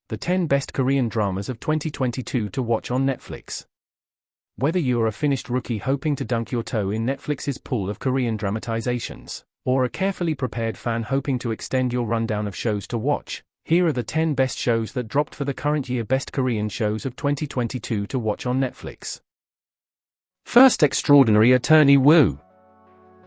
The 10 Best Korean Dramas of 2022 to Watch on Netflix. Whether you're a finished rookie hoping to dunk your toe in Netflix's pool of Korean dramatizations, or a carefully prepared fan hoping to extend your rundown of shows to watch, here are the 10 best shows that dropped for the current year Best Korean Shows of 2022 to watch on Netflix. First, Extraordinary Attorney Woo.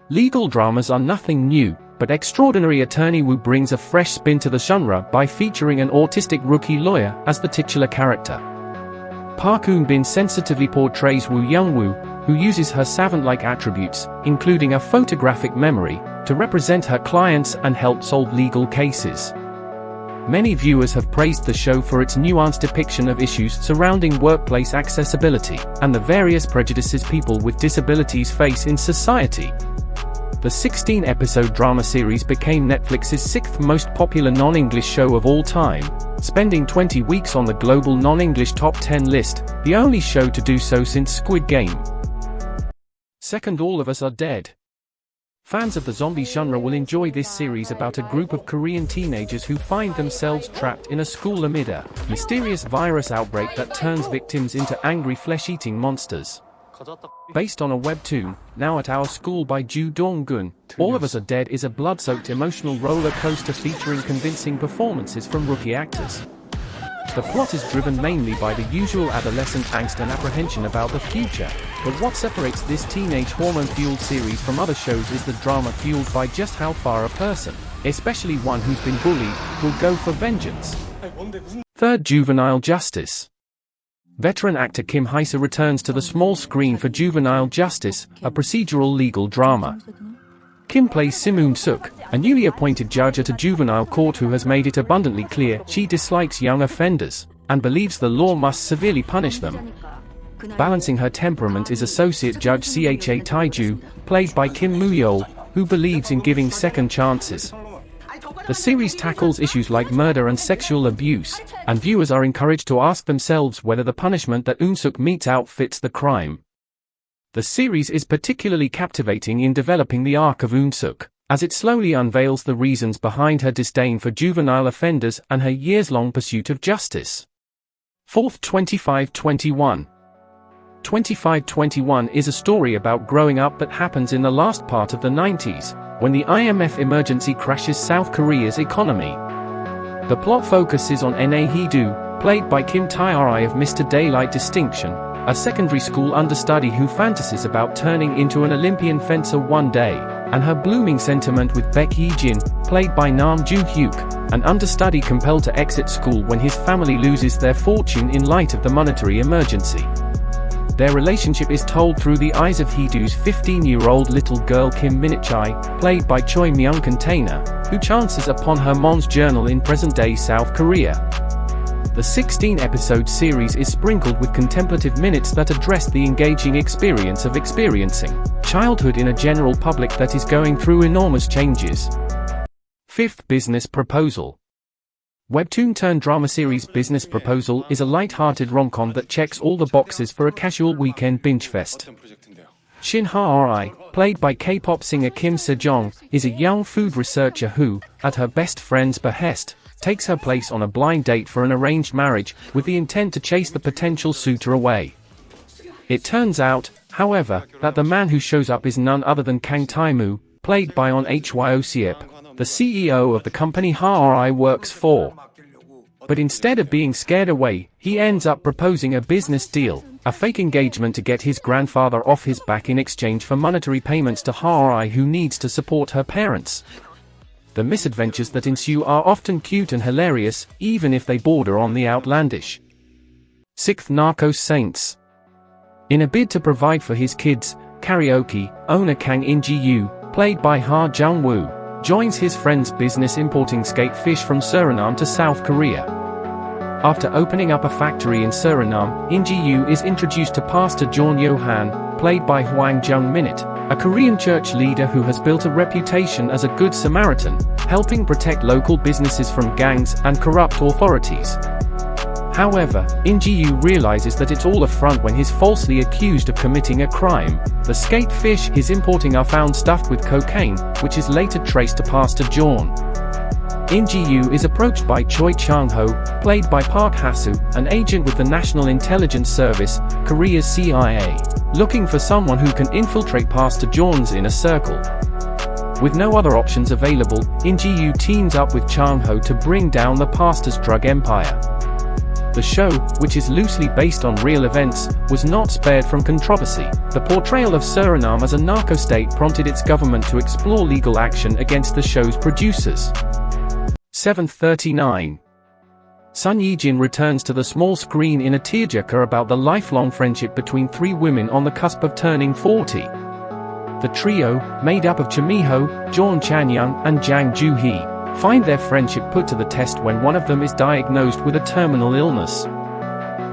Legal dramas are nothing new, but Extraordinary Attorney Woo brings a fresh spin to the genre by featuring an autistic rookie lawyer as the titular character. Park Eun-bin sensitively portrays Woo Young-woo, who uses her savant-like attributes, including a photographic memory, to represent her clients and help solve legal cases. Many viewers have praised the show for its nuanced depiction of issues surrounding workplace accessibility and the various prejudices people with disabilities face in society. The 16-episode drama series became Netflix's 6th most popular non-English show of all time, spending 20 weeks on the global non-English top 10 list, the only show to do so since Squid Game. Second, All of Us Are Dead. Fans of the zombie genre will enjoy this series about a group of Korean teenagers who find themselves trapped in a school amid a mysterious virus outbreak that turns victims into angry flesh-eating monsters. Based on a webtoon, now at our school by Joo Dong-gun, All of Us Are Dead is a blood-soaked emotional roller coaster featuring convincing performances from rookie actors. The plot is driven mainly by the usual adolescent angst and apprehension about the future, but what separates this teenage hormone-fueled series from other shows is the drama fueled by just how far a person, especially one who's been bullied, will go for vengeance. Third, Juvenile Justice. Veteran actor Kim Hye-soo returns to the small screen for Juvenile Justice, a procedural legal drama. Kim plays Sim Eun-suk, a newly appointed judge at a juvenile court who has made it abundantly clear she dislikes young offenders, and believes the law must severely punish them. Balancing her temperament is Associate Judge Cha Tae-joo, played by Kim Mu-yeol, who believes in giving second chances. The series tackles issues like murder and sexual abuse, and viewers are encouraged to ask themselves whether the punishment that Eun-suk metes out fits the crime. The series is particularly captivating in developing the arc of Eun-suk, as it slowly unveils the reasons behind her disdain for juvenile offenders and her years-long pursuit of justice. Fourth, 2521. 2521 is a story about growing up that happens in the last part of the 90s, when the IMF emergency crashes South Korea's economy. The plot focuses on Na Hee-do, played by Kim Tae-oh of Mr. Daylight distinction, a secondary school understudy who fantasies about turning into an Olympian fencer one day, and her blooming sentiment with Ye-jin, played by Nam Joo-hyuk, an understudy compelled to exit school when his family loses their fortune in light of the monetary emergency. Their relationship is told through the eyes of Hee-do's 15-year-old little girl Kim Min-chai, played by Choi Myung-container, who chances upon her mom's journal in present-day South Korea. The 16-episode series is sprinkled with contemplative minutes that address the engaging experience of experiencing childhood in a general public that is going through enormous changes. Fifth, Business Proposal. Webtoon-turned-drama series Business Proposal is a light-hearted rom-com that checks all the boxes for a casual weekend binge fest. Shin Ha-ri, played by K-pop singer Kim Se-jeong, is a young food researcher who, at her best friend's behest, takes her place on a blind date for an arranged marriage, with the intent to chase the potential suitor away. It turns out, however, that the man who shows up is none other than Kang Tae-moo, played by Hyo-seop, the CEO of the company Ha-ri works for. But instead of being scared away, he ends up proposing a business deal, a fake engagement to get his grandfather off his back in exchange for monetary payments to Ha-ri, who needs to support her parents. The misadventures that ensue are often cute and hilarious, even if they border on the outlandish. Sixth, Narcos-Saints. In a bid to provide for his kids, karaoke owner Kang In-ji-yu, played by Ha Jung-woo, joins his friend's business importing skate fish from Suriname to South Korea. After opening up a factory in Suriname, In-ji-yu is introduced to Pastor John Yo-han, played by Hwang Jung-minit, a Korean church leader who has built a reputation as a good Samaritan, helping protect local businesses from gangs and corrupt authorities. However, In-ji-yu realizes that it's all a front when he's falsely accused of committing a crime. The skate fish he's importing are found stuffed with cocaine, which is later traced to Pastor John. In Ji-hyun is approached by Choi Chang-ho, played by Park Hye-soo, an agent with the National Intelligence Service, Korea's CIA, looking for someone who can infiltrate Pastor Jeong's inner circle. With no other options available, In Ji-hyun teams up with Chang-ho to bring down the pastor's drug empire. The show, which is loosely based on real events, was not spared from controversy. The portrayal of Suriname as a narco-state prompted its government to explore legal action against the show's producers. 739. Son Ye-jin returns to the small screen in a tearjerker about the lifelong friendship between three women on the cusp of turning 40. The trio, made up of Chamiho, Jeon Chan-young, and Jang Joo-hee, find their friendship put to the test when one of them is diagnosed with a terminal illness.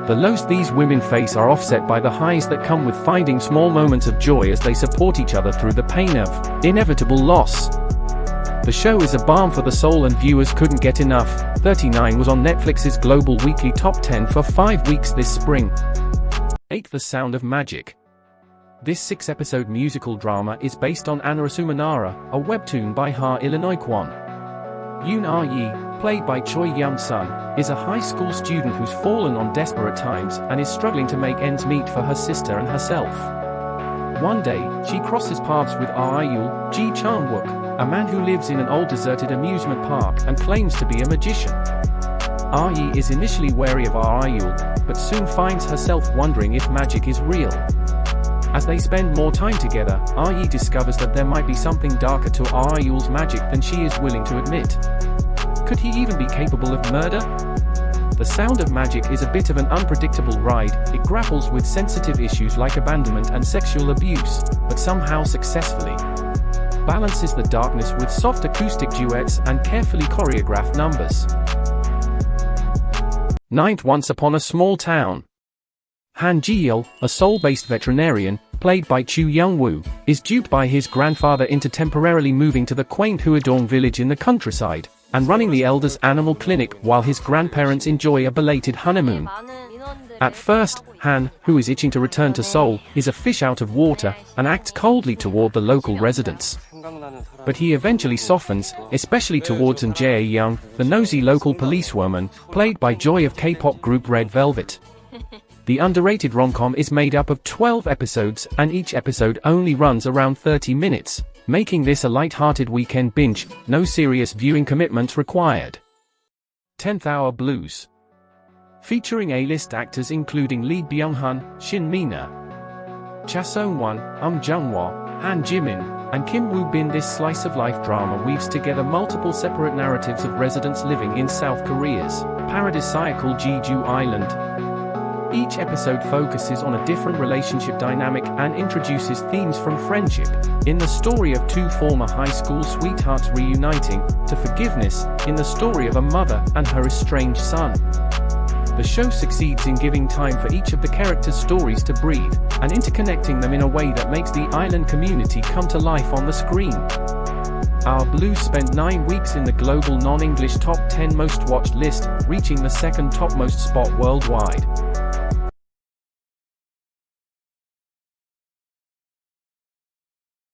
The lows these women face are offset by the highs that come with finding small moments of joy as they support each other through the pain of inevitable loss. The show is a balm for the soul and viewers couldn't get enough. 39 was on Netflix's global weekly top 10 for 5 weeks this spring. 8. The Sound of Magic. This 6-episode musical drama is based on Anarasumanara, a webtoon by Illinois Kwon. Yoon Yi, played by Choi Young-sun, is a high school student who's fallen on desperate times and is struggling to make ends meet for her sister and herself. One day, she crosses paths with Ji Chang-Wook, a man who lives in an old deserted amusement park and claims to be a magician. Yi is initially wary of Yul, but soon finds herself wondering if magic is real. As they spend more time together, Yi discovers that there might be something darker to Yul's magic than she is willing to admit. Could he even be capable of murder? The Sound of Magic is a bit of an unpredictable ride. It grapples with sensitive issues like abandonment and sexual abuse, but somehow successfully balances the darkness with soft acoustic duets and carefully choreographed numbers. 9th. Once Upon a Small Town. Han Ji-yeol, a Seoul-based veterinarian, played by Chu Young-woo, is duped by his grandfather into temporarily moving to the quaint Hwodong village in the countryside, and running the elders' animal clinic while his grandparents enjoy a belated honeymoon. At first, Han, who is itching to return to Seoul, is a fish out of water, and acts coldly toward the local residents. But he eventually softens, especially towards Jae-young, the nosy local policewoman, played by Joy of K-pop group Red Velvet. The underrated rom-com is made up of 12 episodes, and each episode only runs around 30 minutes, making this a light-hearted weekend binge, no serious viewing commitments required. 10th Hour Blues. Featuring A-list actors including Lee Byung-hun, Shin Mina, Cha Song-won, Jung-hwa, Han Jimin, and Kim Woo-bin, this slice-of-life drama weaves together multiple separate narratives of residents living in South Korea's paradisiacal Jeju Island. Each episode focuses on a different relationship dynamic and introduces themes from friendship, in the story of two former high school sweethearts reuniting, to forgiveness, in the story of a mother and her estranged son. The show succeeds in giving time for each of the characters' stories to breathe, and interconnecting them in a way that makes the island community come to life on the screen. Our Blues spent 9 weeks in the global non-English top 10 most watched list, reaching the second topmost spot worldwide.